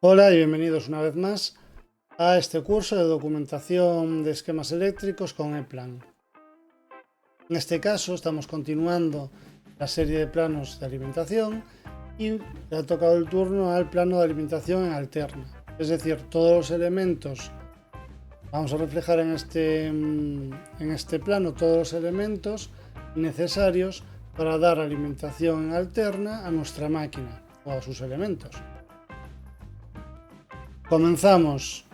Hola y bienvenidos una vez más a este curso de documentación de esquemas eléctricos con E-Plan. En este caso estamos continuando la serie de planos de alimentación y le ha tocado el turno al plano de alimentación en alterna. Es decir, todos los elementos, vamos a reflejar en este plano todos los elementos necesarios para dar alimentación en alterna a nuestra máquina o a sus elementos. Comenzamos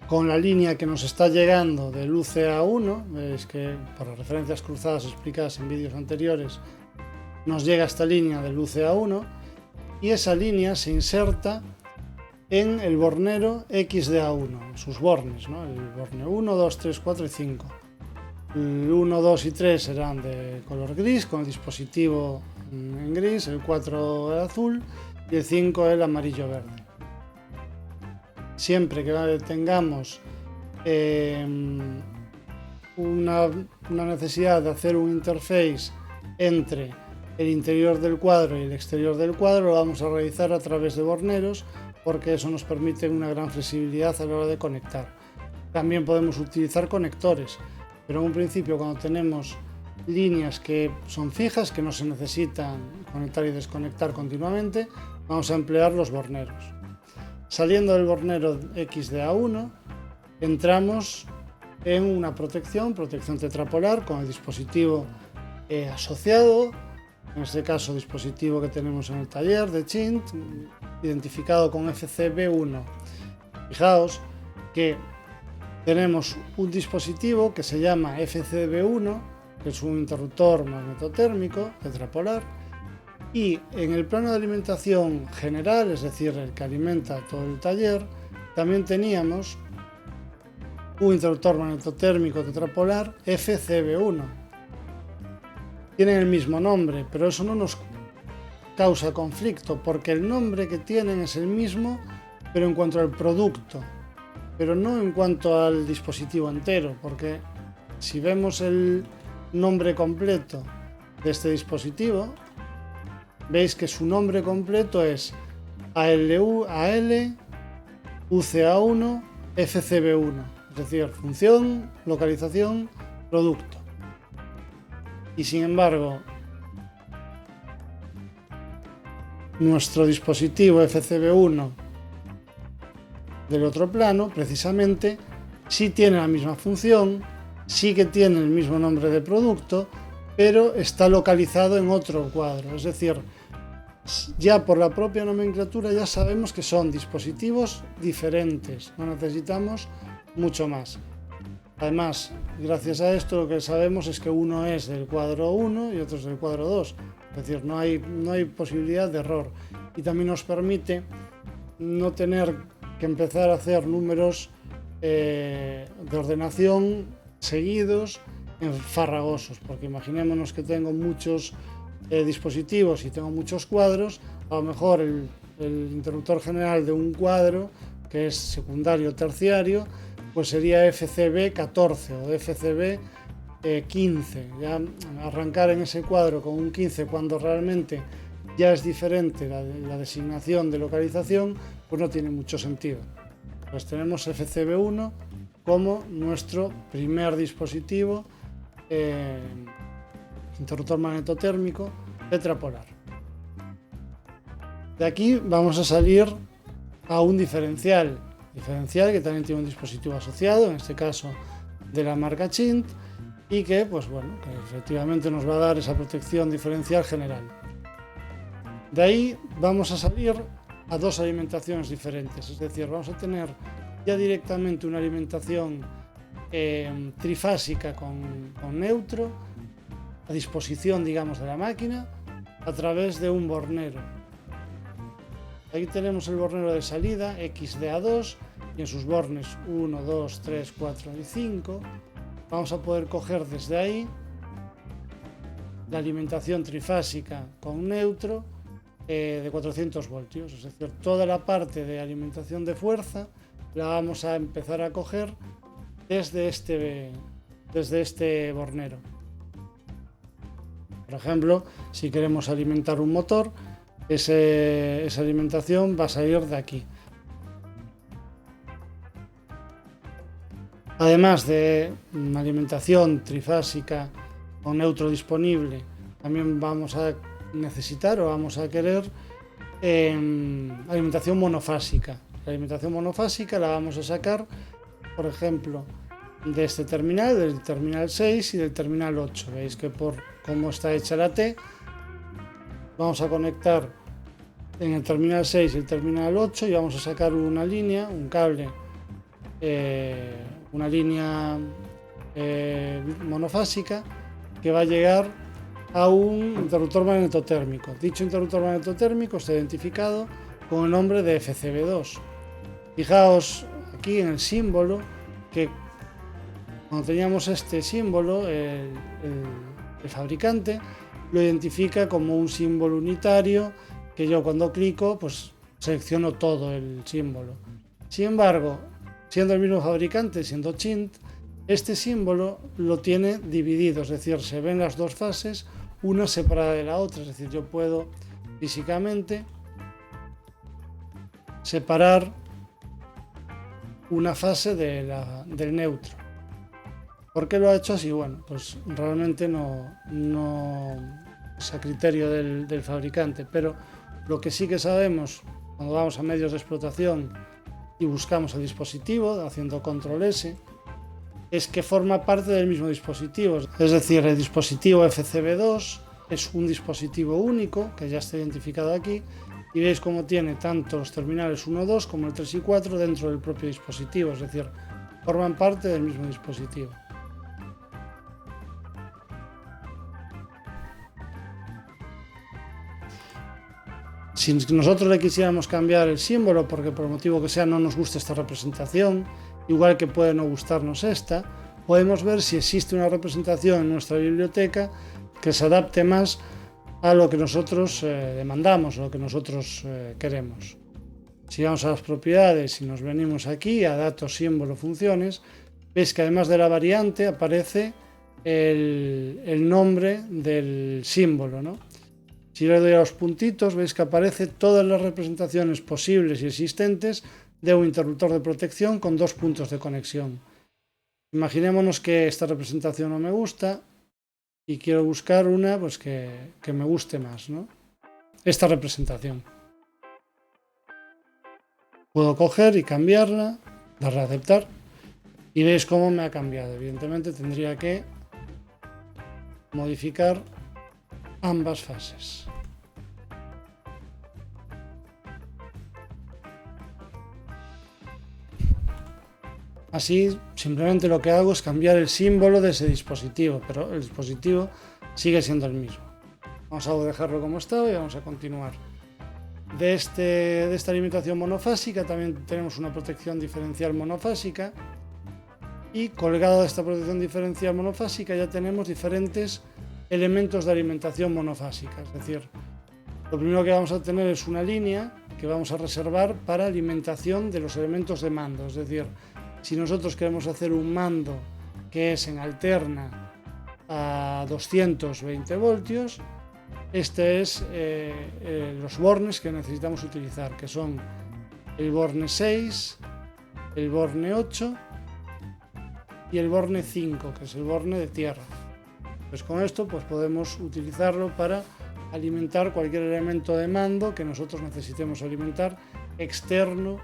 con la línea que nos está llegando del UCA1, veis que por las referencias cruzadas explicadas en vídeos anteriores nos llega esta línea del UCA1 y esa línea se inserta en el bornero XDA1, en sus bornes, ¿no? El borne 1, 2, 3, 4 y 5. El 1, 2 y 3 serán de color gris con el dispositivo en gris, el 4 el azul y el 5 el amarillo-verde. Siempre que tengamos una necesidad de hacer un interface entre el interior del cuadro y el exterior del cuadro, lo vamos a realizar a través de borneros, porque eso nos permite una gran flexibilidad a la hora de conectar. También podemos utilizar conectores, pero en un principio, cuando tenemos líneas que son fijas, que no se necesitan conectar y desconectar continuamente, vamos a emplear los borneros. Saliendo del bornero XDA1, entramos en una protección tetrapolar con el dispositivo asociado, en este caso dispositivo que tenemos en el taller de Chint, identificado con FCB1. Fijaos que tenemos un dispositivo que se llama FCB1, que es un interruptor magnetotérmico tetrapolar, y en el plano de alimentación general, es decir, el que alimenta todo el taller, también teníamos un interruptor magnetotérmico tetrapolar FCB1. Tienen el mismo nombre, pero eso no nos causa conflicto, porque el nombre que tienen es el mismo, pero en cuanto al producto, pero no en cuanto al dispositivo entero, porque si vemos el nombre completo de este dispositivo, veis que su nombre completo es AL UCA1 FCB1, es decir, función, localización, producto. Y sin embargo, nuestro dispositivo FCB1 del otro plano, precisamente, sí tiene la misma función, sí que tiene el mismo nombre de producto, pero está localizado en otro cuadro, es decir, ya por la propia nomenclatura ya sabemos que son dispositivos diferentes, no necesitamos mucho más. Además, gracias a esto lo que sabemos es que uno es del cuadro 1 y otro es del cuadro 2, es decir, no hay posibilidad de error, y también nos permite no tener que empezar a hacer números de ordenación seguidos, farragosos, porque imaginémonos que tengo muchos dispositivos y tengo muchos cuadros, a lo mejor el interruptor general de un cuadro, que es secundario o terciario, pues sería FCB 14 o FCB 15. Ya arrancar en ese cuadro con un 15 cuando realmente ya es diferente la designación de localización, pues no tiene mucho sentido. Pues tenemos FCB1 como nuestro primer dispositivo interruptor magnetotérmico tetrapolar. De aquí vamos a salir a un diferencial que también tiene un dispositivo asociado, en este caso de la marca Chint, y que, pues bueno, que efectivamente nos va a dar esa protección diferencial general. De ahí vamos a salir a dos alimentaciones diferentes, es decir, vamos a tener ya directamente una alimentación trifásica con neutro a disposición, digamos, de la máquina a través de un bornero. Aquí tenemos el bornero de salida XDA2 y en sus bornes 1, 2, 3, 4 y 5 vamos a poder coger desde ahí la alimentación trifásica con neutro de 400 voltios, es decir, toda la parte de alimentación de fuerza la vamos a empezar a coger desde este bornero. Por ejemplo, si queremos alimentar un motor, esa alimentación va a salir de aquí. Además de una alimentación trifásica o neutro disponible, también vamos a necesitar o vamos a querer alimentación monofásica. La alimentación monofásica la vamos a sacar, por ejemplo, de este terminal, del terminal 6 y del terminal 8. Veis que por cómo está hecha la T, vamos a conectar en el terminal 6 y el terminal 8 y vamos a sacar una línea, un cable, una línea monofásica que va a llegar a un interruptor magnetotérmico. Dicho interruptor magnetotérmico está identificado con el nombre de FCB2. Fijaos aquí en el símbolo que cuando teníamos este símbolo, el fabricante lo identifica como un símbolo unitario que yo cuando clico pues selecciono todo el símbolo. Sin embargo, siendo el mismo fabricante, siendo Chint, este símbolo lo tiene dividido, es decir, se ven las dos fases, una separada de la otra, es decir, yo puedo físicamente separar una fase del neutro. ¿Por qué lo ha hecho así? Bueno, pues realmente no es a criterio del fabricante, pero lo que sí que sabemos cuando vamos a medios de explotación y buscamos el dispositivo, haciendo control S, es que forma parte del mismo dispositivo. Es decir, el dispositivo FCB2 es un dispositivo único, que ya está identificado aquí, y veis cómo tiene tanto los terminales 1, 2 como el 3 y 4 dentro del propio dispositivo, es decir, forman parte del mismo dispositivo. Si nosotros le quisiéramos cambiar el símbolo, porque por el motivo que sea no nos gusta esta representación, igual que puede no gustarnos esta, podemos ver si existe una representación en nuestra biblioteca que se adapte más a lo que nosotros demandamos, a lo que nosotros queremos. Si vamos a las propiedades y nos venimos aquí a datos, símbolo, funciones, veis que además de la variante aparece el nombre del símbolo, ¿no? Si le doy a los puntitos, veis que aparece todas las representaciones posibles y existentes de un interruptor de protección con dos puntos de conexión. Imaginémonos que esta representación no me gusta y quiero buscar una pues que me guste más, ¿no? Esta representación. Puedo coger y cambiarla, darle a aceptar y veis cómo me ha cambiado. Evidentemente tendría que modificar ambas fases. Así, simplemente lo que hago es cambiar el símbolo de ese dispositivo, pero el dispositivo sigue siendo el mismo. Vamos a dejarlo como estaba y vamos a continuar. De esta alimentación monofásica también tenemos una protección diferencial monofásica y colgado de esta protección diferencial monofásica ya tenemos diferentes elementos de alimentación monofásica, es decir, lo primero que vamos a tener es una línea que vamos a reservar para alimentación de los elementos de mando, es decir, si nosotros queremos hacer un mando que es en alterna a 220 voltios, este es los bornes que necesitamos utilizar, que son el borne 6, el borne 8 y el borne 5, que es el borne de tierra. Pues con esto pues podemos utilizarlo para alimentar cualquier elemento de mando que nosotros necesitemos alimentar externo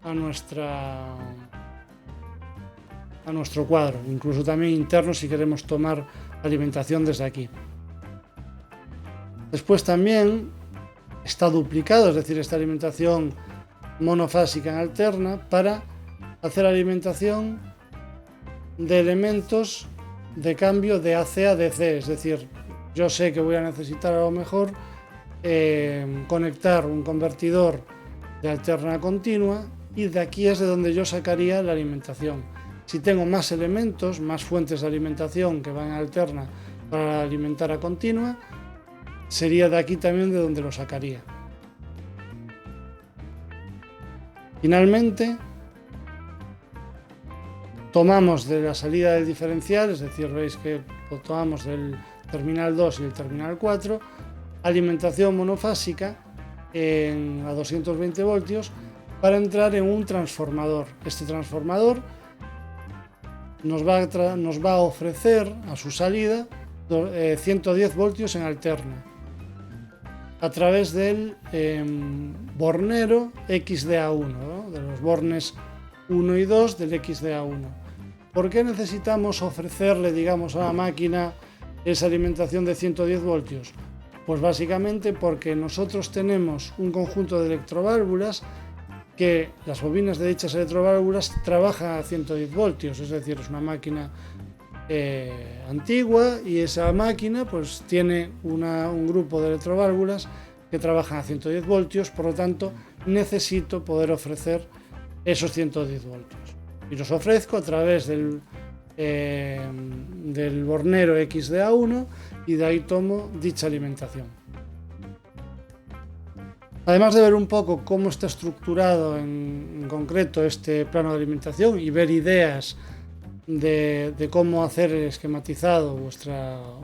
a nuestro cuadro, incluso también interno si queremos tomar alimentación desde aquí. Después también está duplicado, es decir, esta alimentación monofásica en alterna para hacer alimentación de elementos de cambio de AC a DC, es decir, yo sé que voy a necesitar a lo mejor conectar un convertidor de alterna a continua y de aquí es de donde yo sacaría la alimentación. Si tengo más elementos, más fuentes de alimentación que van a alterna para alimentar a continua, sería de aquí también de donde lo sacaría. Finalmente, tomamos de la salida del diferencial, es decir, veis que lo tomamos del terminal 2 y el terminal 4 alimentación monofásica a 220 voltios para entrar en un transformador. Este transformador nos va a ofrecer a su salida 110 voltios en alterna a través del bornero XDA1, ¿no? De los bornes 1 y 2 del XDA1. ¿Por qué necesitamos ofrecerle, digamos, a la máquina esa alimentación de 110 voltios? Pues básicamente porque nosotros tenemos un conjunto de electroválvulas que las bobinas de dichas electroválvulas trabajan a 110 voltios, es decir, es una máquina antigua, y esa máquina pues tiene un grupo de electroválvulas que trabajan a 110 voltios, por lo tanto necesito poder ofrecer esos 110 voltios y los ofrezco a través del bornero XDA1 y de ahí tomo dicha alimentación. Además de ver un poco cómo está estructurado en concreto este plano de alimentación y ver ideas de cómo hacer el esquematizado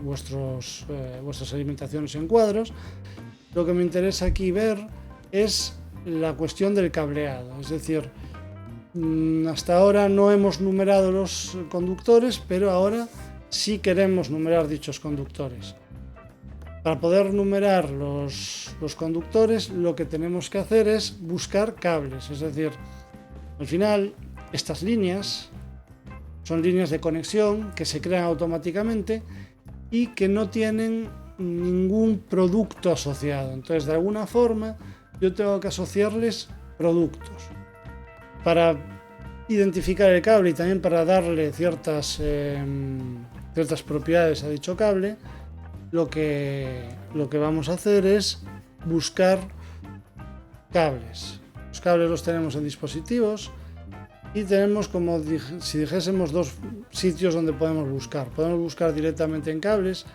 vuestras alimentaciones en cuadros, lo que me interesa aquí ver es la cuestión del cableado. Es decir, hasta ahora no hemos numerado los conductores, pero ahora sí queremos numerar dichos conductores. Para poder numerar los conductores, lo que tenemos que hacer es buscar cables. Es decir, al final estas líneas son líneas de conexión que se crean automáticamente y que no tienen ningún producto asociado. Entonces, de alguna forma, yo tengo que asociarles productos para identificar el cable y también para darle ciertas propiedades a dicho cable. Lo que vamos a hacer es buscar cables. Los cables los tenemos en dispositivos y tenemos, como si dijésemos, dos sitios donde podemos buscar. Podemos buscar directamente en cables,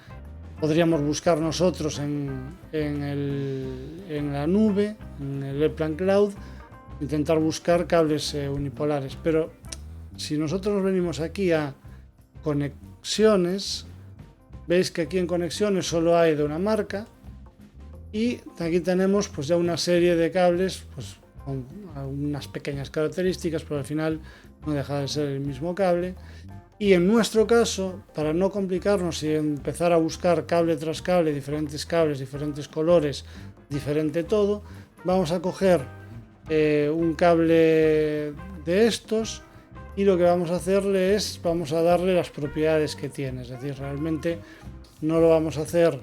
podríamos buscar nosotros en la nube, en el ePlan Cloud, intentar buscar cables unipolares. Pero si nosotros venimos aquí a conexiones, veis que aquí en conexiones solo hay de una marca y aquí tenemos pues ya una serie de cables pues con unas pequeñas características, pero al final no deja de ser el mismo cable. Y en nuestro caso, para no complicarnos y empezar a buscar cable tras cable, diferentes cables, diferentes colores, diferente todo, vamos a coger un cable de estos y lo que vamos a hacerle es, vamos a darle las propiedades que tiene. Es decir, realmente no lo vamos a hacer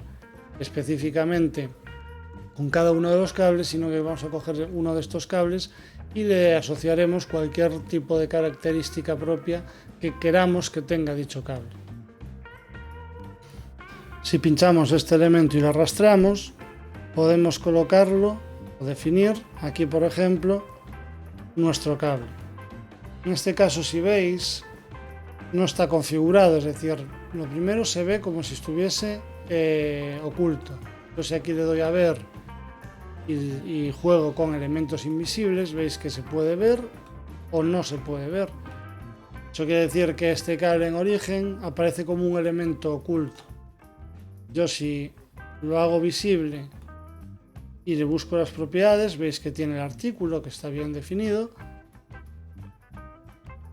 específicamente con cada uno de los cables, sino que vamos a coger uno de estos cables y le asociaremos cualquier tipo de característica propia que queramos que tenga dicho cable. Si pinchamos este elemento y lo arrastramos, podemos colocarlo o definir aquí, por ejemplo, nuestro cable. En este caso, si veis, no está configurado, es decir, lo primero se ve como si estuviese oculto. Entonces aquí le doy a ver y juego con elementos invisibles, veis que se puede ver o no se puede ver. Eso quiere decir que este cable en origen aparece como un elemento oculto. Yo si lo hago visible y le busco las propiedades, veis que tiene el artículo que está bien definido.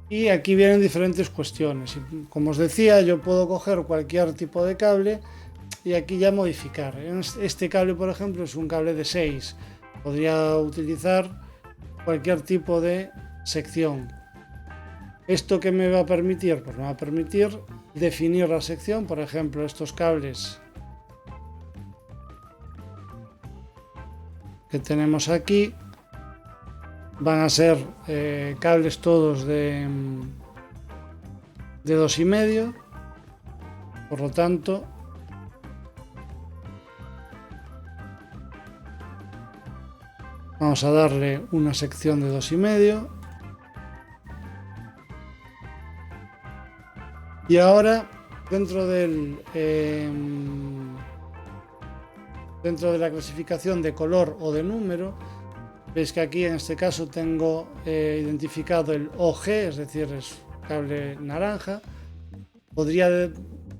Y aquí vienen diferentes cuestiones. Y como os decía, yo puedo coger cualquier tipo de cable y aquí ya modificar. Este cable, por ejemplo, es un cable de 6. Podría utilizar cualquier tipo de sección. ¿Esto qué me va a permitir? Pues me va a permitir definir la sección. Por ejemplo, estos cables que tenemos aquí van a ser cables todos de 2,5. Por lo tanto, vamos a darle una sección de 2,5. Y ahora, dentro de la clasificación de color o de número, veis que aquí en este caso tengo identificado el OG, es decir, es cable naranja. Podría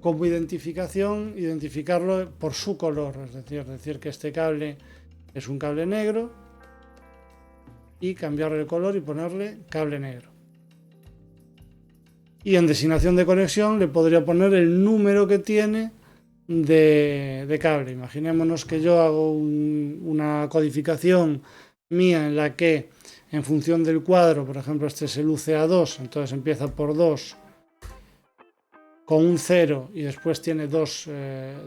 como identificación, identificarlo por su color, es decir que este cable es un cable negro y cambiarle el color y ponerle cable negro. Y en designación de conexión le podría poner el número que tiene de cable. Imaginémonos que yo hago una codificación mía en la que en función del cuadro, por ejemplo este es el UCA2, entonces empieza por 2 con un 0 y después tiene 2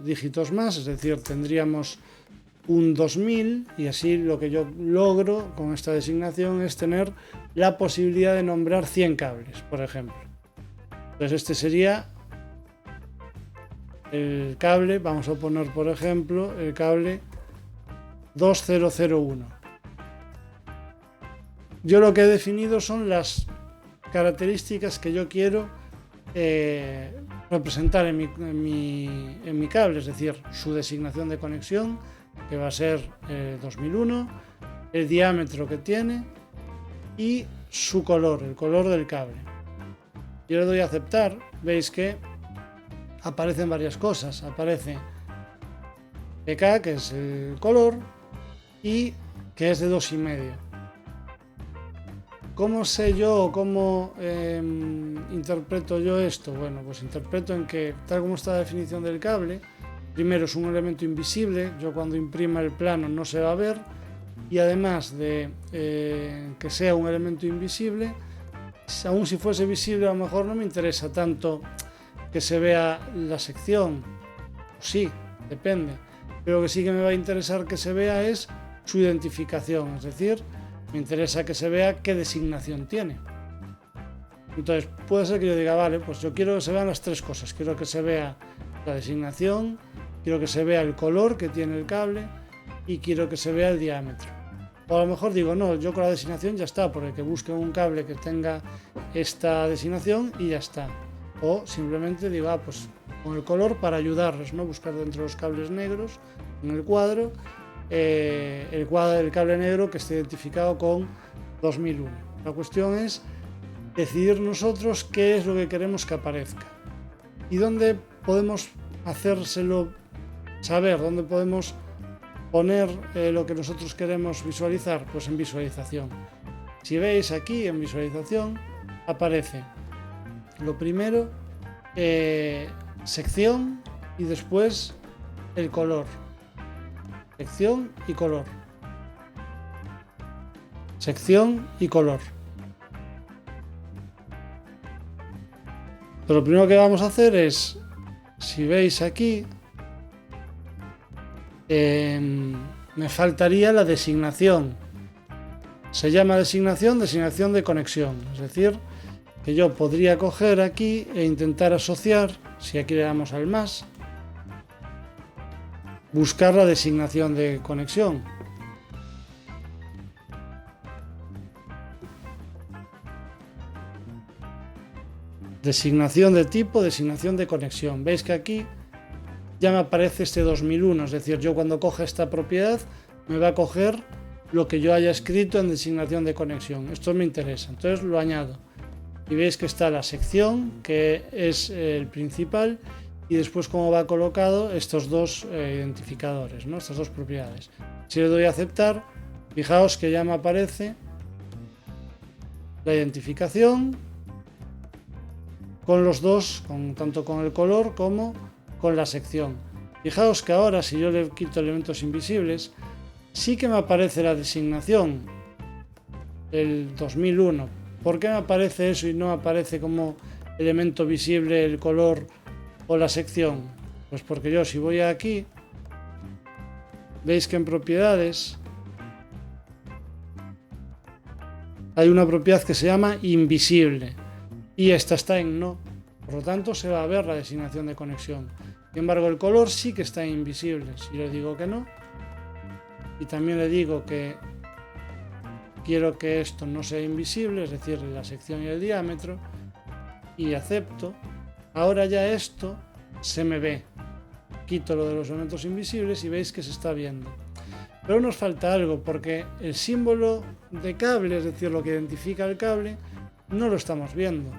dígitos más, es decir, tendríamos un 2000 y así lo que yo logro con esta designación es tener la posibilidad de nombrar 100 cables, por ejemplo. Entonces este sería el cable, vamos a poner por ejemplo el cable 2001. Yo lo que he definido son las características que yo quiero representar en mi cable, es decir, su designación de conexión, que va a ser 2001, el diámetro que tiene y su color, el color del cable. Yo le doy a aceptar, veis que aparecen varias cosas, aparece PK, que es el color, y que es de 2,5. ¿Cómo sé yo o cómo interpreto yo esto? Bueno, pues interpreto en que, tal como está la definición del cable, primero es un elemento invisible, yo cuando imprima el plano no se va a ver, y además de que sea un elemento invisible, aun si fuese visible a lo mejor no me interesa tanto que se vea la sección, sí, depende, pero lo que sí que me va a interesar que se vea es su identificación, es decir, me interesa que se vea qué designación tiene. Entonces puede ser que yo diga, vale, pues yo quiero que se vean las tres cosas, quiero que se vea la designación, quiero que se vea el color que tiene el cable y quiero que se vea el diámetro. O a lo mejor digo, no, yo con la designación ya está, porque que busque un cable que tenga esta designación y ya está. O simplemente digo, pues con el color para ayudarles, ¿no? Buscar dentro de los cables negros en el cuadro, el cable negro que esté identificado con 2001. La cuestión es decidir nosotros qué es lo que queremos que aparezca y dónde podemos hacérselo saber, dónde podemos poner lo que nosotros queremos visualizar, pues en visualización. Si veis aquí en visualización aparece lo primero sección y después el color, sección y color, sección y color. Pero lo primero que vamos a hacer es, si veis aquí, me faltaría la designación. Se llama designación de conexión, es decir, que yo podría coger aquí e intentar asociar, si aquí le damos al más, buscar la designación de conexión. Designación de tipo, designación de conexión. Veis que aquí ya me aparece este 2001, es decir, yo cuando coja esta propiedad me va a coger lo que yo haya escrito en designación de conexión. Esto me interesa, entonces lo añado. Y veis que está la sección, que es el principal, y después cómo va colocado estos dos identificadores, ¿no? Estas dos propiedades. Si le doy a aceptar, fijaos que ya me aparece la identificación con los dos, tanto con el color como con la sección. Fijaos que ahora si yo le quito elementos invisibles, sí que me aparece la designación, el 2001. ¿Por qué me aparece eso y no aparece como elemento visible el color o la sección? Pues porque yo si voy aquí, veis que en propiedades hay una propiedad que se llama invisible y esta está en no, por lo tanto se va a ver la designación de conexión. Sin embargo el color sí que está invisible. Si le digo que no y también le digo que quiero que esto no sea invisible, es decir, la sección y el diámetro, y acepto, ahora ya esto se me ve. Quito lo de los elementos invisibles y veis que se está viendo. Pero nos falta algo, porque el símbolo de cable, es decir, lo que identifica el cable, no lo estamos viendo.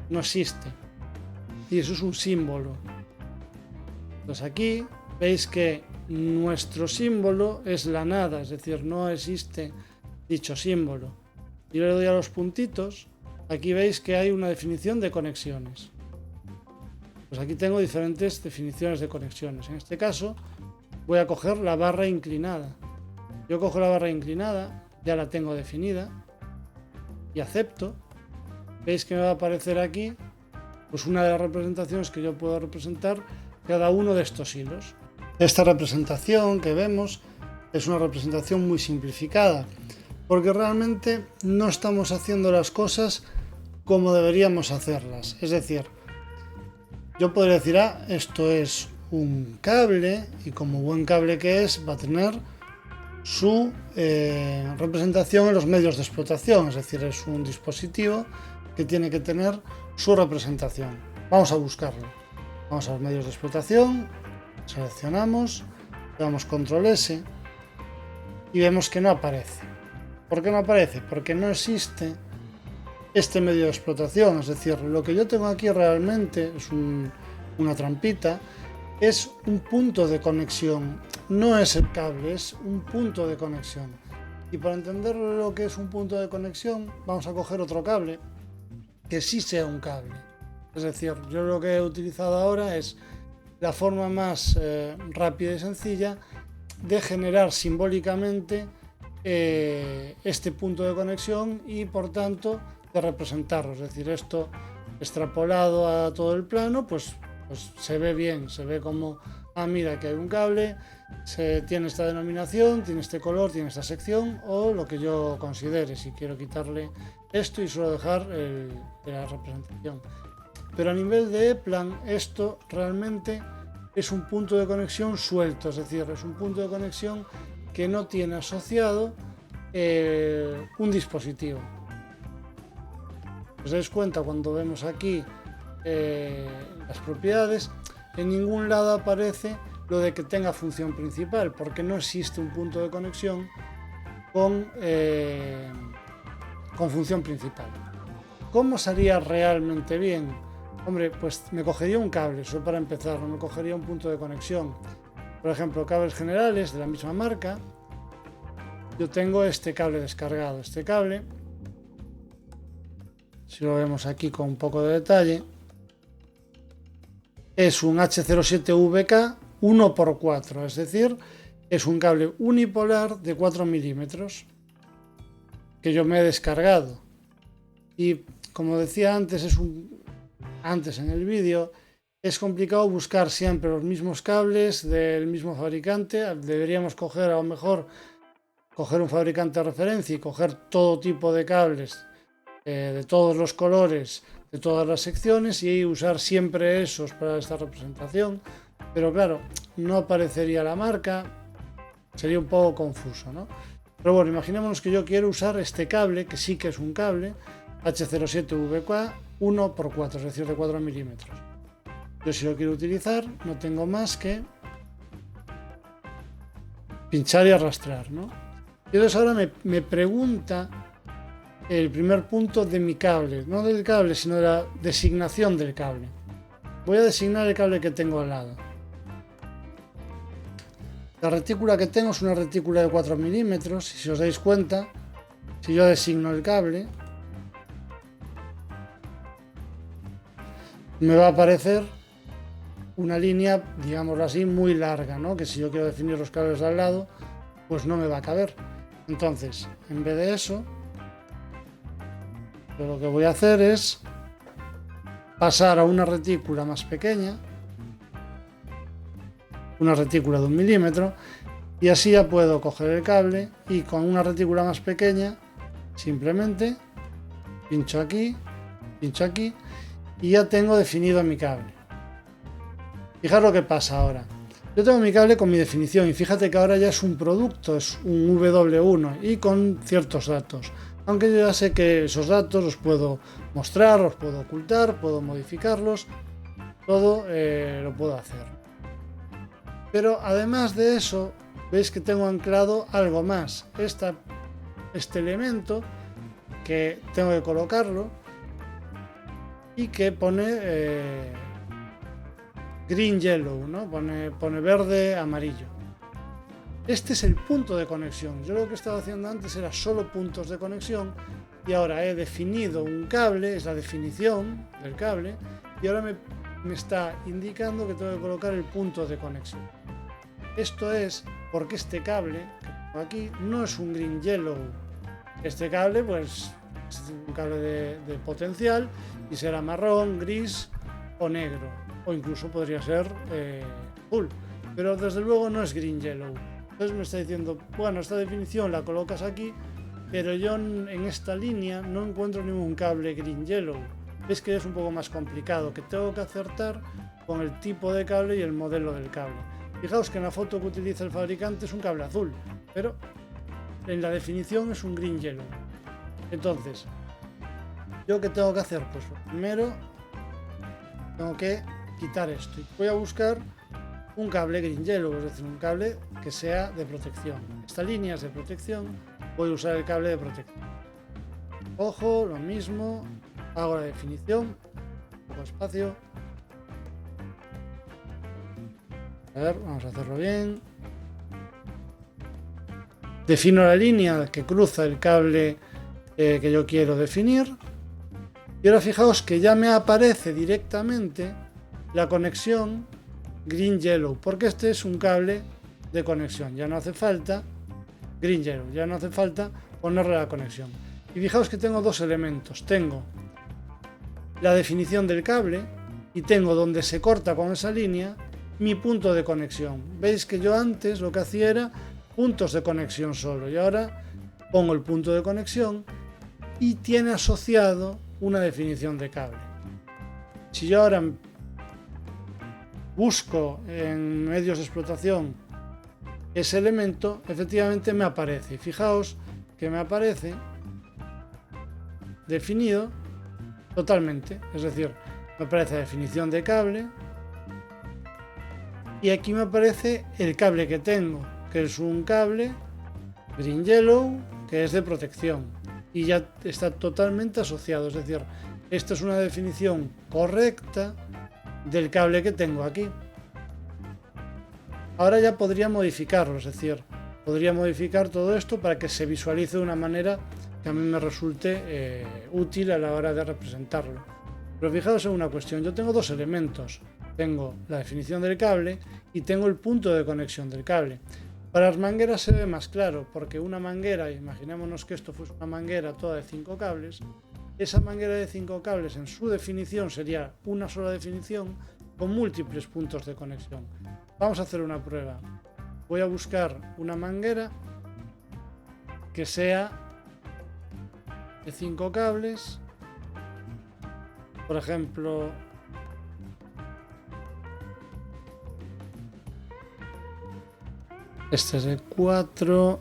No existe. y eso es un símbolo. Entonces aquí veis que nuestro símbolo es la nada, es decir, no existe dicho símbolo. Y le doy a los puntitos, aquí veis que hay una definición de conexiones. Pues aquí tengo diferentes definiciones de conexiones. En este caso voy a coger la barra inclinada. Yo cojo la barra inclinada, ya la tengo definida y acepto. Veis que me va a aparecer aquí pues una de las representaciones que yo puedo representar cada uno de estos hilos. Esta representación que vemos es una representación muy simplificada, porque realmente no estamos haciendo las cosas como deberíamos hacerlas. Es decir, yo podría decir, esto es un cable y como buen cable que es, va a tener su representación en los medios de explotación, es decir, es un dispositivo que tiene que tener su representación. Vamos a buscarlo. Vamos a los medios de explotación, seleccionamos, le damos control S y vemos que no aparece. ¿Por qué no aparece? Porque no existe este medio de explotación, es decir, lo que yo tengo aquí realmente es una trampita, es un punto de conexión, no es el cable, es un punto de conexión. Y para entender lo que es un punto de conexión, vamos a coger otro cable que sí sea un cable. Es decir, yo lo que he utilizado ahora es la forma más rápida y sencilla de generar simbólicamente este punto de conexión y por tanto de representarlo. Es decir, esto extrapolado a todo el plano, pues se ve bien, se ve como, mira que hay un cable, tiene esta denominación, tiene este color, tiene esta sección o lo que yo considere, si quiero quitarle esto y solo dejar la representación. Pero a nivel de E-Plan esto realmente es un punto de conexión suelto, es decir, es un punto de conexión que no tiene asociado un dispositivo. Os dais cuenta cuando vemos aquí las propiedades, en ningún lado aparece lo de que tenga función principal, porque no existe un punto de conexión con función principal. ¿Cómo sería realmente bien? Hombre, pues me cogería un cable, eso para empezar, no me cogería un punto de conexión. Por ejemplo, cables generales de la misma marca. Yo tengo este cable descargado. Este cable, si lo vemos aquí con un poco de detalle, es un H07VK 1x4, es decir, es un cable unipolar de 4 milímetros que yo me he descargado. Y como decía antes, antes en el vídeo, es complicado buscar siempre los mismos cables del mismo fabricante. Deberíamos coger, a lo mejor, un fabricante de referencia y coger todo tipo de cables de todos los colores, de todas las secciones y usar siempre esos para esta representación. Pero claro, no aparecería la marca, sería un poco confuso, ¿no? Pero bueno, imaginémonos que yo quiero usar este cable, que sí que es un cable, H07VK 1x4, es decir, de 4 milímetros. Yo si lo quiero utilizar, no tengo más que pinchar y arrastrar, ¿no? Y entonces ahora me pregunta el primer punto de mi cable, no del cable, sino de la designación del cable. Voy a designar el cable que tengo al lado. La retícula que tengo es una retícula de 4 milímetros, y si os dais cuenta, si yo designo el cable, me va a aparecer una línea, digámoslo así, muy larga, ¿no? Que si yo quiero definir los cables de al lado, pues no me va a caber. Entonces, en vez de eso, yo lo que voy a hacer es pasar a una retícula más pequeña, una retícula de 1 milímetro, y así ya puedo coger el cable y con una retícula más pequeña simplemente pincho aquí y ya tengo definido mi cable. Fijaros lo que pasa ahora. Yo tengo mi cable con mi definición y fíjate que ahora ya es un producto, es un W1 y con ciertos datos. Aunque yo ya sé que esos datos los puedo mostrar, los puedo ocultar, puedo modificarlos, todo lo puedo hacer. Pero además de eso, veis que tengo anclado algo más. Este elemento que tengo que colocarlo y que pone green yellow, ¿no? Pone verde, amarillo. Este es el punto de conexión. Yo lo que estaba haciendo antes era solo puntos de conexión y ahora he definido un cable, es la definición del cable, y ahora me está indicando que tengo que colocar el punto de conexión. Esto es porque este cable que tengo aquí no es un green yellow. Este cable pues es un cable de potencial y será marrón, gris o negro, o incluso podría ser azul, pero desde luego no es green yellow. Entonces me está diciendo, bueno, esta definición la colocas aquí, pero yo en esta línea no encuentro ningún cable green yellow. Es que es un poco más complicado, que tengo que acertar con el tipo de cable y el modelo del cable. Fijaos que en la foto que utiliza el fabricante es un cable azul, pero en la definición es un green yellow. Entonces, ¿yo qué tengo que hacer? Pues primero tengo que quitar esto y voy a buscar un cable green yellow, es decir, un cable que sea de protección. Esta línea es de protección, voy a usar el cable de protección. Ojo, lo mismo, hago la definición, un poco espacio. A ver, vamos a hacerlo bien. Defino la línea que cruza el cable que yo quiero definir. Y ahora fijaos que ya me aparece directamente la conexión green yellow, porque este es un cable de conexión. Ya no hace falta green yellow, ya no hace falta ponerle la conexión. Y fijaos que tengo dos elementos. Tengo la definición del cable y tengo donde se corta con esa línea mi punto de conexión. Veis que yo antes lo que hacía era puntos de conexión solo, y ahora pongo el punto de conexión y tiene asociado una definición de cable. Si yo ahora busco en medios de explotación ese elemento, efectivamente me aparece. Fijaos que me aparece definido totalmente, es decir, me aparece la definición de cable y aquí me aparece el cable que tengo, que es un cable green yellow que es de protección y ya está totalmente asociado, es decir, esta es una definición correcta del cable que tengo aquí. Ahora ya podría modificarlo, es decir, podría modificar todo esto para que se visualice de una manera que a mí me resulte útil a la hora de representarlo. Pero fijaos en una cuestión, yo tengo dos elementos, tengo la definición del cable y tengo el punto de conexión del cable. Para las mangueras se ve más claro, porque una manguera, imaginémonos que esto fuese una manguera toda de 5 cables, esa manguera de 5 cables en su definición sería una sola definición con múltiples puntos de conexión. Vamos a hacer una prueba. Voy a buscar una manguera que sea de 5 cables, por ejemplo, este es de 4,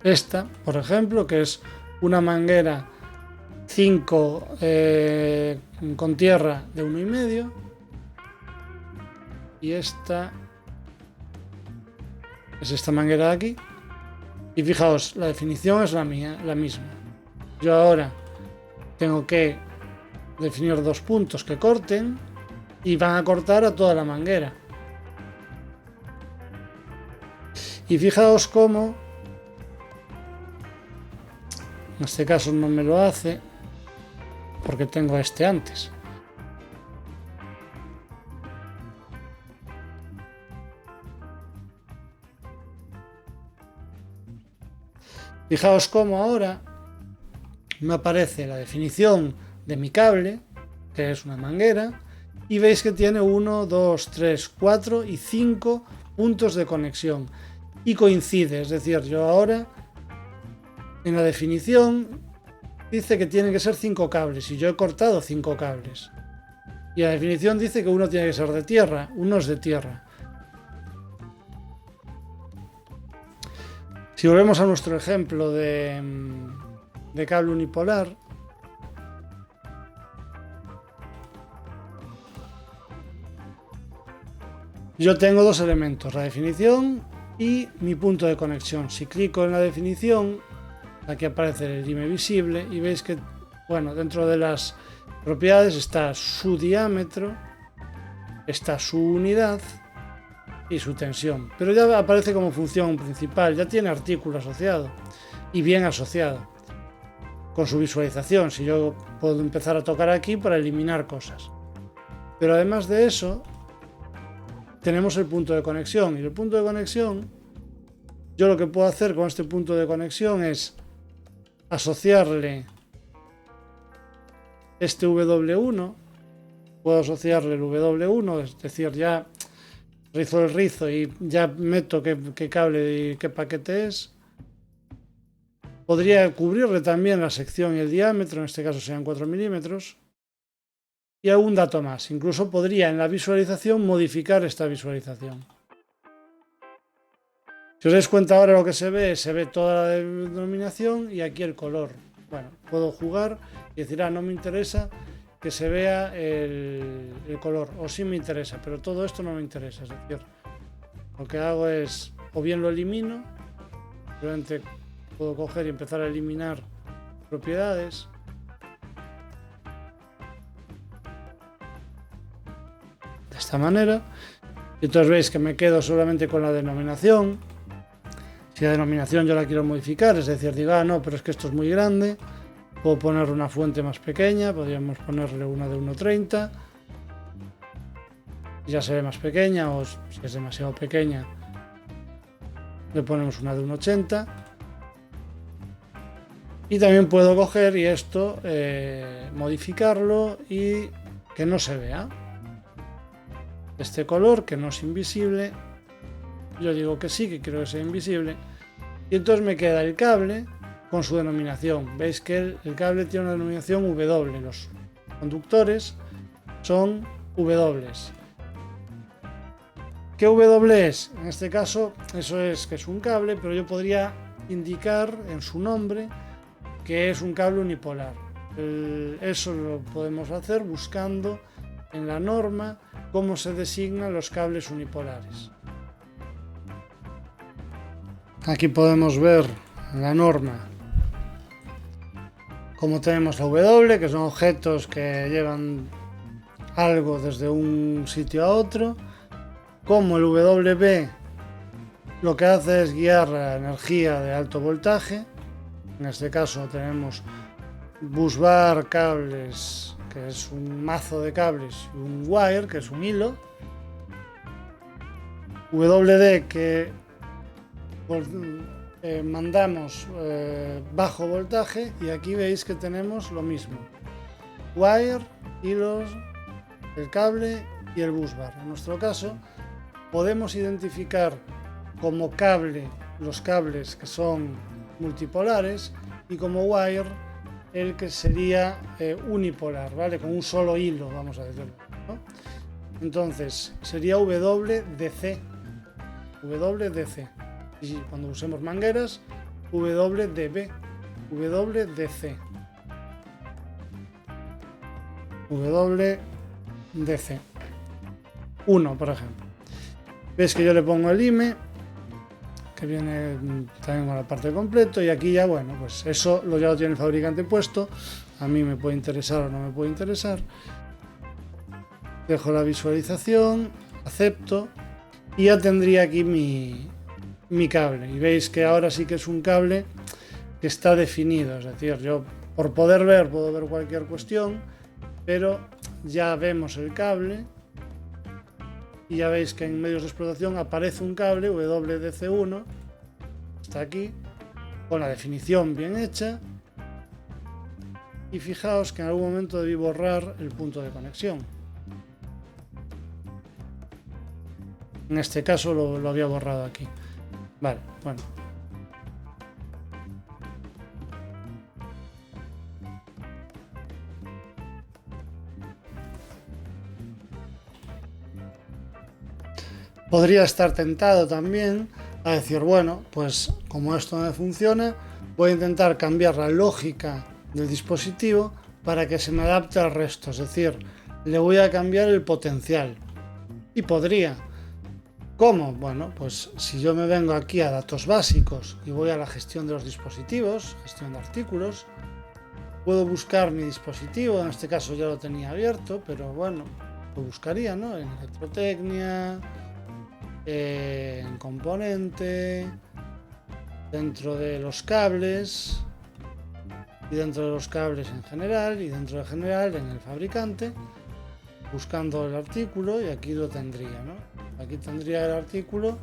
esta, por ejemplo, que es una manguera 5 con tierra de 1,5, y esta es esta manguera de aquí, y fijaos, la definición es la misma. Yo ahora tengo que definir dos puntos que corten y van a cortar a toda la manguera. Y fijaos cómo en este caso no me lo hace porque tengo este antes. Fijaos cómo ahora me aparece la definición de mi cable, que es una manguera, y veis que tiene 1, 2, 3, 4 y 5 puntos de conexión. Y coincide, es decir, yo ahora en la definición dice que tienen que ser 5 cables y yo he cortado 5 cables. Y la definición dice que uno tiene que ser de tierra, uno es de tierra. Si volvemos a nuestro ejemplo de cable unipolar, yo tengo dos elementos, la definición y mi punto de conexión. Si clico en la definición, aquí aparece el lime visible y veis que, bueno, dentro de las propiedades está su diámetro está su unidad y su tensión, pero ya aparece como función principal, ya tiene artículo asociado y bien asociado con su visualización. Si yo puedo empezar a tocar aquí para eliminar cosas, pero además de eso tenemos el punto de conexión, y el punto de conexión, yo lo que puedo hacer con este punto de conexión es asociarle este W1, puedo asociarle el W1, es decir, ya rizo el rizo y ya meto qué cable y qué paquete es. Podría cubrirle también la sección y el diámetro, en este caso sean 4 milímetros. Y algún dato más. Incluso podría en la visualización modificar esta visualización. Si os dais cuenta ahora lo que se ve toda la denominación y aquí el color. Bueno, puedo jugar y decir, no me interesa que se vea el color, o sí me interesa, pero todo esto no me interesa. Es decir, lo que hago es, o bien lo elimino, simplemente puedo coger y empezar a eliminar propiedades. De esta manera. Y entonces veis que me quedo solamente con la denominación. Si la denominación yo la quiero modificar, es decir, digo, no, pero es que esto es muy grande, puedo poner una fuente más pequeña, podríamos ponerle una de 1,30, ya se ve más pequeña, o si es demasiado pequeña, le ponemos una de 1,80. Y también puedo coger y esto, modificarlo y que no se vea. Este color, que no es invisible, yo digo que sí, que quiero que sea invisible. Y entonces me queda el cable con su denominación. Veis que el cable tiene una denominación W, los conductores son W. ¿Qué W es? En este caso, eso es que es un cable, pero yo podría indicar en su nombre que es un cable unipolar. Eso lo podemos hacer buscando en la norma cómo se designan los cables unipolares. Aquí podemos ver en la norma cómo tenemos la W, que son objetos que llevan algo desde un sitio a otro, como el WB lo que hace es guiar la energía de alto voltaje. En este caso tenemos busbar, cables, que es un mazo de cables, y un wire, que es un hilo. WD, que mandamos bajo voltaje, y aquí veis que tenemos lo mismo: wire, hilos, el cable y el busbar. En nuestro caso podemos identificar como cable los cables que son multipolares y como wire el que sería unipolar, ¿vale? Con un solo hilo, vamos a decirlo, ¿no? Entonces sería WDC. Y cuando usemos mangueras, WDB, WDC, WDC 1, por ejemplo. Veis que yo le pongo el IME, que viene también con la parte de completo, y aquí ya, bueno, pues eso ya lo tiene el fabricante puesto. A mí me puede interesar o no me puede interesar. Dejo la visualización, acepto, y ya tendría aquí mi cable. Y veis que ahora sí que es un cable que está definido, es decir, yo por poder ver, puedo ver cualquier cuestión, pero ya vemos el cable y ya veis que en medios de explotación aparece un cable WDC1, está aquí, con la definición bien hecha, y fijaos que en algún momento debí borrar el punto de conexión. En este caso lo había borrado aquí. Vale, bueno. Podría estar tentado también a decir, bueno, pues como esto no me funciona, voy a intentar cambiar la lógica del dispositivo para que se me adapte al resto. Es decir, le voy a cambiar el potencial. Y podría. ¿Cómo? Bueno, pues si yo me vengo aquí a datos básicos y voy a la gestión de los dispositivos, gestión de artículos, puedo buscar mi dispositivo. En este caso ya lo tenía abierto, pero bueno, lo buscaría, ¿no? En electrotecnia, en componente, dentro de los cables, y dentro de los cables en general, y dentro de general en el fabricante, buscando el artículo, y aquí lo tendría, ¿no? Aquí tendría el artículo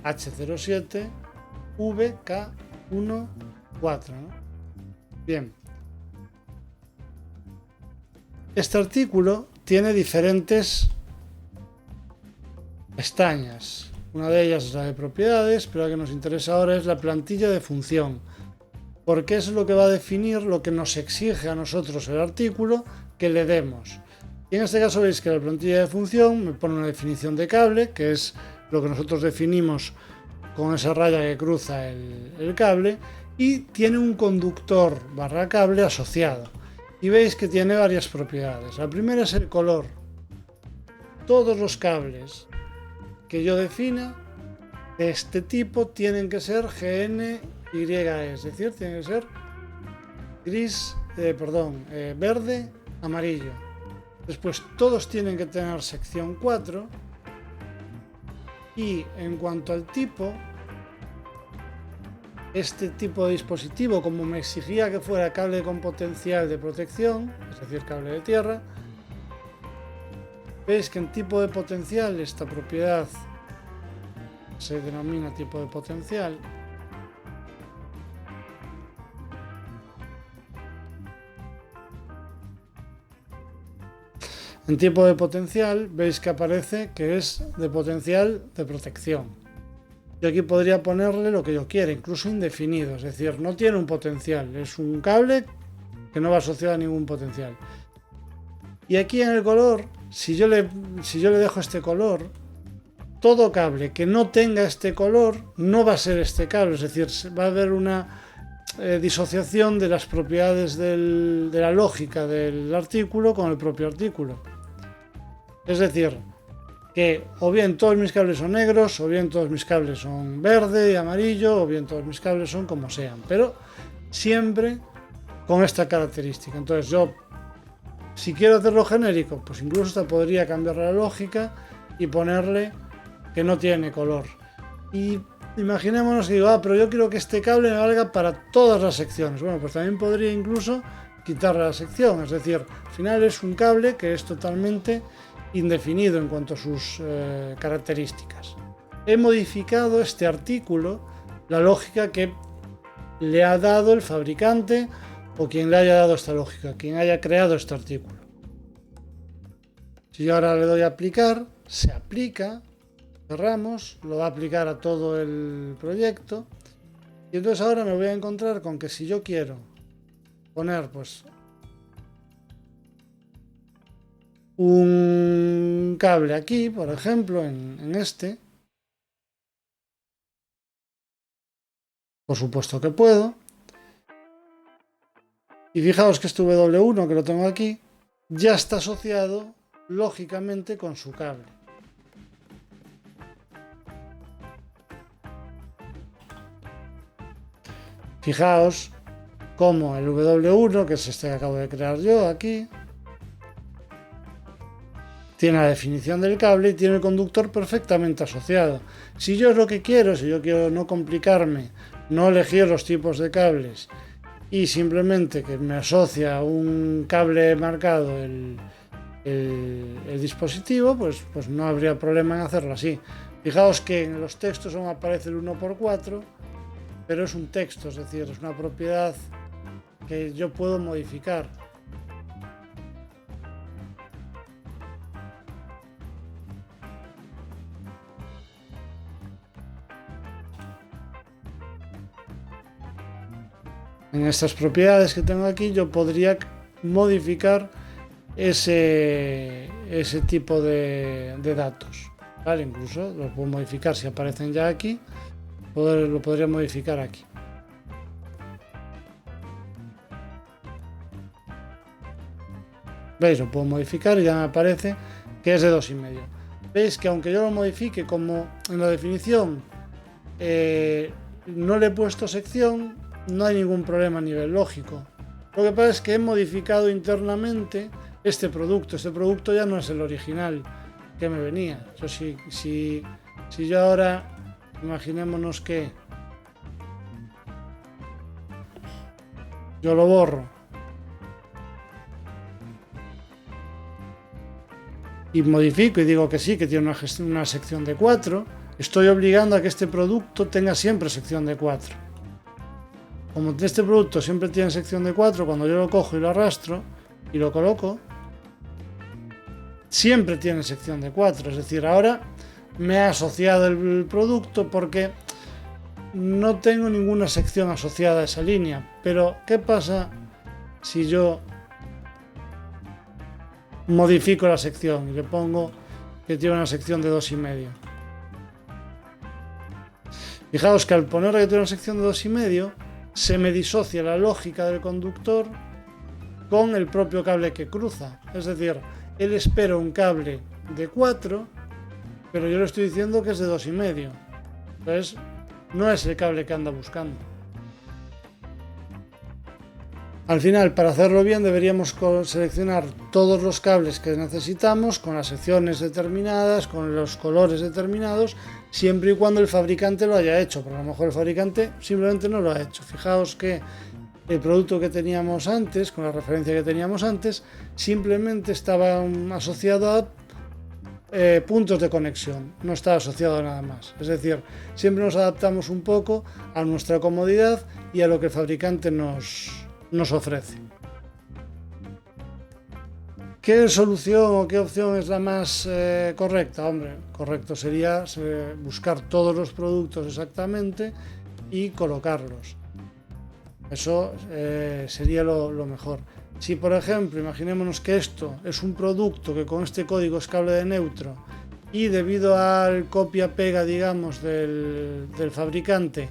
H07 VK14, ¿no? Bien. Este artículo tiene diferentes pestañas. Una de ellas es la de propiedades, pero la que nos interesa ahora es la plantilla de función, porque eso es lo que va a definir lo que nos exige a nosotros el artículo que le demos. Y en este caso veis que la plantilla de función me pone una definición de cable, que es lo que nosotros definimos con esa raya que cruza el cable, y tiene un conductor barra cable asociado. Y veis que tiene varias propiedades. La primera es el color. Todos los cables que yo defina de este tipo tienen que ser GNYE, es decir, tienen que ser verde, amarillo. Después todos tienen que tener sección 4. Y en cuanto al tipo, este tipo de dispositivo, como me exigía que fuera cable con potencial de protección, es decir, cable de tierra, veis que en tipo de potencial esta propiedad se denomina tipo de potencial. En tipo de potencial veis que aparece que es de potencial de protección. Yo aquí podría ponerle lo que yo quiera, incluso indefinido, es decir, no tiene un potencial, es un cable que no va asociado a ningún potencial. Y aquí en el color, si yo le dejo este color, todo cable que no tenga este color no va a ser este cable, es decir, va a haber una disociación de las propiedades de la lógica del artículo con el propio artículo. Es decir, que o bien todos mis cables son negros, o bien todos mis cables son verde y amarillo, o bien todos mis cables son como sean, pero siempre con esta característica. Entonces yo, si quiero hacerlo genérico, pues incluso hasta podría cambiar la lógica y ponerle que no tiene color. Y imaginémonos que digo, pero yo quiero que este cable me valga para todas las secciones. Bueno, pues también podría incluso quitarle la sección, es decir, al final es un cable que es totalmente indefinido en cuanto a sus características. He modificado este artículo, la lógica que le ha dado el fabricante o quien le haya dado esta lógica, quien haya creado este artículo. Si yo ahora le doy a aplicar, se aplica, cerramos, lo va a aplicar a todo el proyecto, y entonces ahora me voy a encontrar con que si yo quiero poner pues un cable aquí, por ejemplo, en este, por supuesto que puedo, y fijaos que este W1 que lo tengo aquí ya está asociado lógicamente con su cable. Fijaos cómo el W1, que es este que acabo de crear yo aquí, tiene la definición del cable y tiene el conductor perfectamente asociado. Si yo es lo que quiero, si yo quiero no complicarme, no elegir los tipos de cables y simplemente que me asocia un cable marcado el dispositivo, pues no habría problema en hacerlo así. Fijaos que en los textos aún aparece el 1×4, pero es un texto, es decir, es una propiedad que yo puedo modificar. En estas propiedades que tengo aquí yo podría modificar ese tipo de datos, ¿vale? Incluso lo puedo modificar si aparecen ya aquí, lo podría modificar aquí. ¿Veis? Lo puedo modificar y ya me aparece que es de 2,5. ¿Veis? Que aunque yo lo modifique como en la definición no le he puesto sección, no hay ningún problema a nivel lógico. Lo que pasa es que he modificado internamente este producto ya no es el original que me venía. Si yo ahora, imaginémonos que yo lo borro y modifico y digo que sí, que tiene una sección de 4, estoy obligando a que este producto tenga siempre sección de 4. Como este producto siempre tiene sección de 4, cuando yo lo cojo y lo arrastro y lo coloco, siempre tiene sección de 4. Es decir, ahora me ha asociado el producto porque no tengo ninguna sección asociada a esa línea. Pero, ¿qué pasa si yo modifico la sección y le pongo que tiene una sección de 2,5? Fijaos que al poner que tiene una sección de 2,5 se me disocia la lógica del conductor con el propio cable que cruza. Es decir, él espera un cable de 4, pero yo le estoy diciendo que es de 2,5. Entonces, no es el cable que anda buscando. Al final, para hacerlo bien, deberíamos seleccionar todos los cables que necesitamos, con las secciones determinadas, con los colores determinados, siempre y cuando el fabricante lo haya hecho, porque a lo mejor el fabricante simplemente no lo ha hecho. Fijaos que el producto que teníamos antes, con la referencia que teníamos antes, simplemente estaba asociado a puntos de conexión, no está asociado a nada más. Es decir, siempre nos adaptamos un poco a nuestra comodidad y a lo que el fabricante nos ofrece. ¿Qué solución o qué opción es la más correcta? Hombre, correcto sería buscar todos los productos exactamente y colocarlos. Eso sería lo mejor. Si, por ejemplo, imaginémonos que esto es un producto que con este código es cable de neutro y debido al copia-pega, digamos, del fabricante,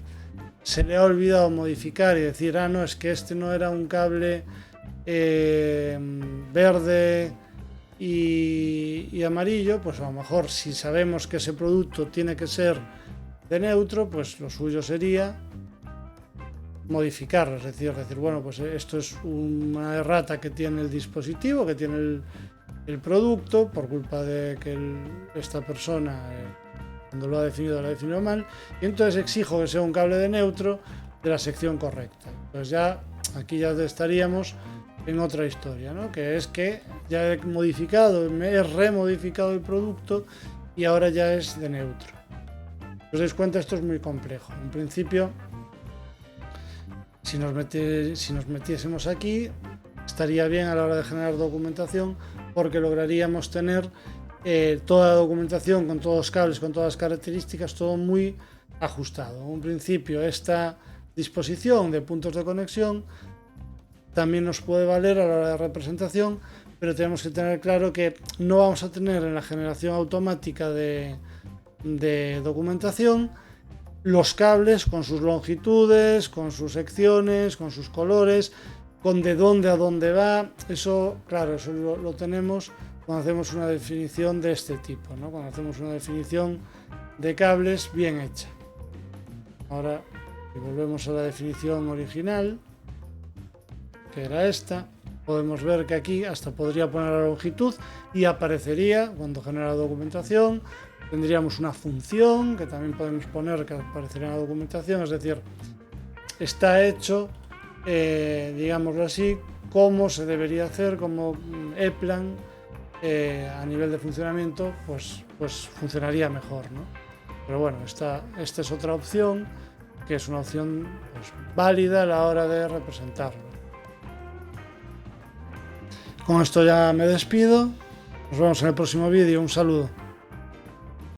se le ha olvidado modificar y decir, no, es que este no era un cable verde y amarillo, pues a lo mejor si sabemos que ese producto tiene que ser de neutro, pues lo suyo sería modificarlo, es decir, bueno, pues esto es una errata que tiene el dispositivo, que tiene el producto, por culpa de que esta persona cuando lo ha definido mal, y entonces exijo que sea un cable de neutro de la sección correcta. Pues ya aquí ya estaríamos en otra historia, ¿no? Que es que ya he remodificado el producto y ahora ya es de neutro. Si os dais cuenta, esto es muy complejo. En principio, si nos metiésemos aquí, estaría bien a la hora de generar documentación, porque lograríamos tener toda la documentación con todos los cables, con todas las características, todo muy ajustado. En un principio, esta disposición de puntos de conexión también nos puede valer a la hora de representación, pero tenemos que tener claro que no vamos a tener en la generación automática de documentación los cables con sus longitudes, con sus secciones, con sus colores, con de dónde a dónde va. Eso, claro, eso lo tenemos cuando hacemos una definición de este tipo, ¿no? Cuando hacemos una definición de cables bien hecha. Ahora, si volvemos a la definición original, que era esta, podemos ver que aquí hasta podría poner la longitud y aparecería cuando genera la documentación. Tendríamos una función que también podemos poner que aparecería en la documentación, es decir, está hecho, digámoslo así, como se debería hacer, como E-Plan a nivel de funcionamiento, pues funcionaría mejor, ¿no? Pero bueno, esta es otra opción, que es una opción pues, válida a la hora de representarlo. Con esto ya me despido, nos vemos en el próximo vídeo, un saludo.